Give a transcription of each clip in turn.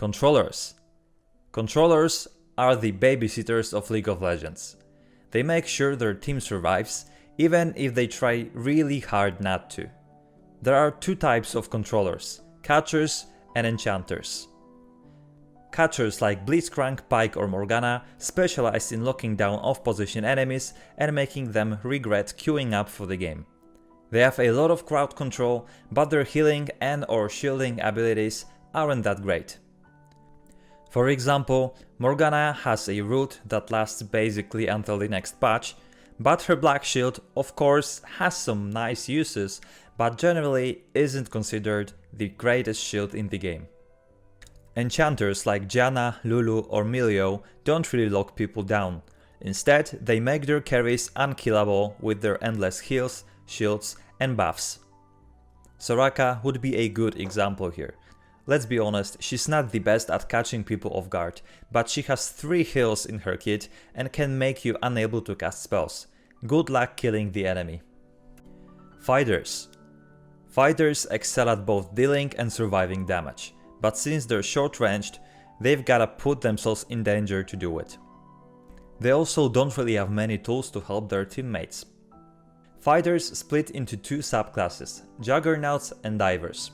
Controllers. Controllers are the babysitters of League of Legends. They make sure their team survives, even if they try really hard not to. There are two types of controllers: catchers and enchanters. Catchers like Blitzcrank, Pyke or Morgana specialize in locking down off-position enemies and making them regret queuing up for the game. They have a lot of crowd control, but their healing and or shielding abilities aren't that great. For example, Morgana has a root that lasts basically until the next patch, but her Black Shield of course has some nice uses, but generally isn't considered the greatest shield in the game. Enchanters like Janna, Lulu or Milio don't really lock people down. Instead, they make their carries unkillable with their endless heals, shields and buffs. Soraka would be a good example here. Let's be honest, she's not the best at catching people off guard, but she has 3 heals in her kit and can make you unable to cast spells. Good luck killing the enemy. Fighters. Fighters excel at both dealing and surviving damage, but since they're short-ranged, they've gotta put themselves in danger to do it. They also don't really have many tools to help their teammates. Fighters split into 2 subclasses, Juggernauts and Divers.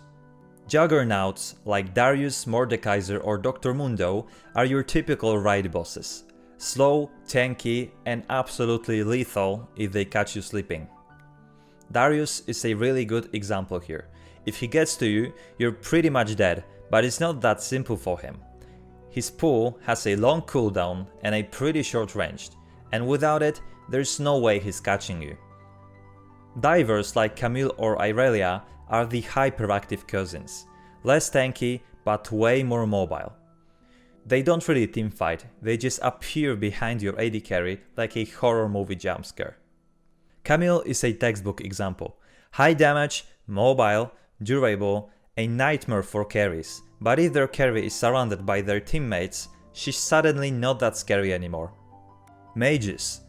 Juggernauts, like Darius, Mordekaiser or Dr. Mundo, are your typical raid bosses. Slow, tanky and absolutely lethal if they catch you sleeping. Darius is a really good example here. If he gets to you, you're pretty much dead, but it's not that simple for him. His pull has a long cooldown and a pretty short range, and without it, there's no way he's catching you. Divers like Camille or Irelia are the hyperactive cousins, less tanky but way more mobile. They don't really teamfight, they just appear behind your AD carry like a horror movie jumpscare. Camille is a textbook example. High damage, mobile, durable, a nightmare for carries, but if their carry is surrounded by their teammates, she's suddenly not that scary anymore. Mages.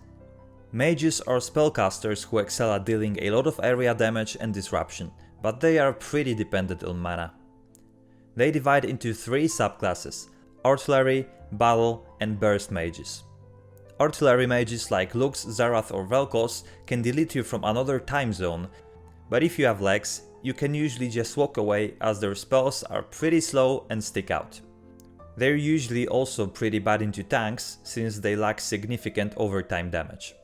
Mages are spellcasters who excel at dealing a lot of area damage and disruption, but they are pretty dependent on mana. They divide into 3 subclasses: artillery, battle and burst mages. Artillery mages like Lux, Xerath or Vel'Koz can delete you from another time zone, but if you have legs, you can usually just walk away as their spells are pretty slow and stick out. They're usually also pretty bad into tanks since they lack significant overtime damage.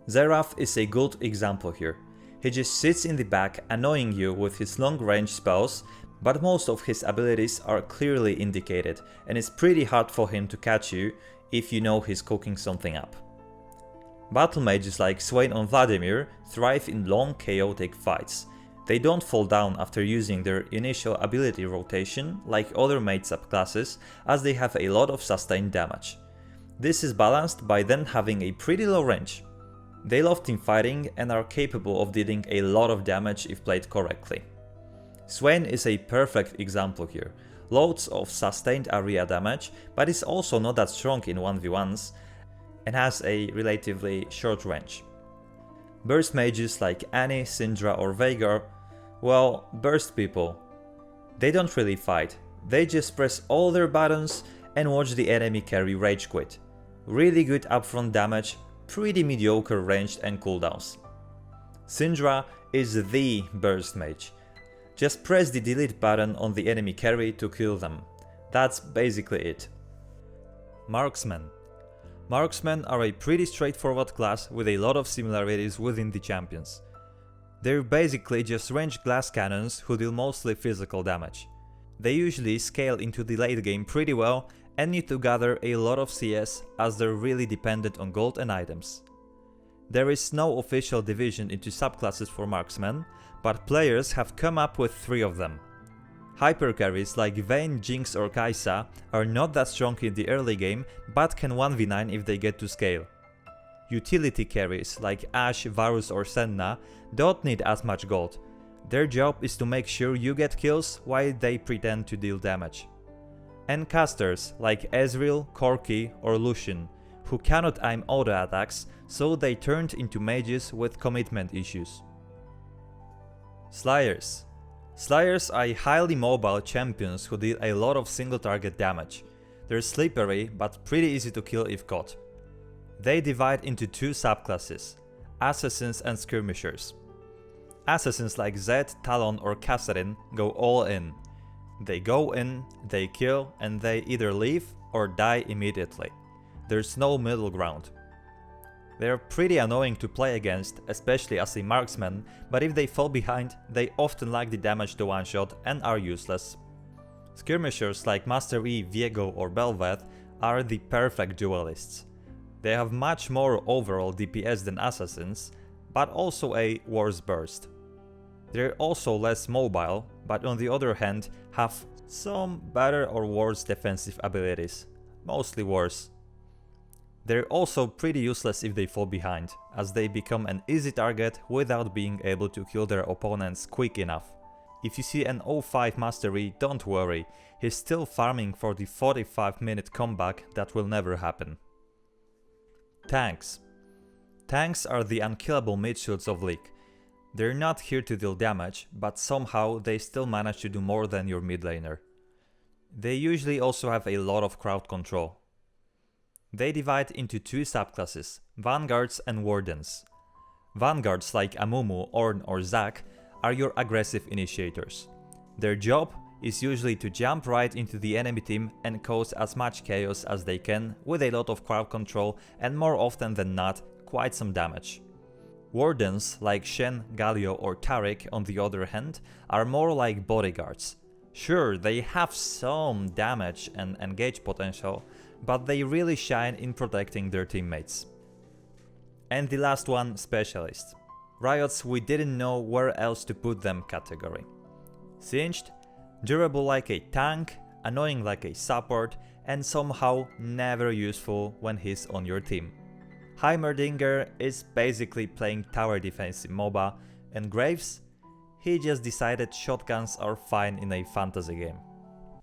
Xerath is a good example here. He just sits in the back annoying you with his long range spells, but most of his abilities are clearly indicated and it's pretty hard for him to catch you if you know he's cooking something up. Battle mages like Swain and Vladimir thrive in long chaotic fights. They don't fall down after using their initial ability rotation like other mage subclasses, as they have a lot of sustained damage. This is balanced by them having a pretty low range. They love teamfighting and are capable of dealing a lot of damage if played correctly. Swain is a perfect example here. Loads of sustained area damage, but is also not that strong in 1v1s and has a relatively short range. Burst mages like Annie, Syndra or Veigar, well, burst people. They don't really fight, they just press all their buttons and watch the enemy carry rage quit. Really good upfront damage, pretty mediocre ranged and cooldowns. Syndra is the burst mage. Just press the delete button on the enemy carry to kill them. That's basically it. Marksmen. Marksmen are a pretty straightforward class with a lot of similarities within the champions. They're basically just ranged glass cannons who deal mostly physical damage. They usually scale into the late game pretty well and need to gather a lot of CS as they're really dependent on gold and items. There is no official division into subclasses for Marksmen, but players have come up with 3 of them. Hypercarries like Vayne, Jinx or Kai'Sa are not that strong in the early game, but can 1v9 if they get to scale. Utility carries like Ashe, Varus or Senna don't need as much gold. Their job is to make sure you get kills while they pretend to deal damage. And casters like Ezreal, Corki or Lucian, who cannot aim auto attacks, so they turned into mages with commitment issues. Slayers. Slayers are highly mobile champions who deal a lot of single target damage. They're slippery but pretty easy to kill if caught. They divide into two subclasses, Assassins and Skirmishers. Assassins like Zed, Talon or Kassadin go all in. They go in, they kill, and they either leave or die immediately. There's no middle ground. They're pretty annoying to play against, especially as a marksman, but if they fall behind, they often lack the damage to one-shot and are useless. Skirmishers like Master E, Viego or Belveth are the perfect duelists. They have much more overall DPS than assassins, but also a worse burst. They're also less mobile, but on the other hand have some better or worse defensive abilities, mostly worse. They're also pretty useless if they fall behind, as they become an easy target without being able to kill their opponents quick enough. If you see an 05 Mastery, don't worry, he's still farming for the 45-minute comeback that will never happen. Tanks. Tanks are the unkillable mid-shields of League. They're not here to deal damage, but somehow they still manage to do more than your mid laner. They usually also have a lot of crowd control. They divide into two subclasses, Vanguards and Wardens. Vanguards like Amumu, Ornn or Zac are your aggressive initiators. Their job is usually to jump right into the enemy team and cause as much chaos as they can with a lot of crowd control and more often than not, quite some damage. Wardens like Shen, Galio or Taric on the other hand are more like bodyguards. Sure, they have some damage and engage potential, but they really shine in protecting their teammates. And the last one, Specialists. Riot's we didn't know where else to put them category. Singed, durable like a tank, annoying like a support, and somehow never useful when he's on your team. Heimerdinger is basically playing tower defense in MOBA, and Graves? He just decided shotguns are fine in a fantasy game.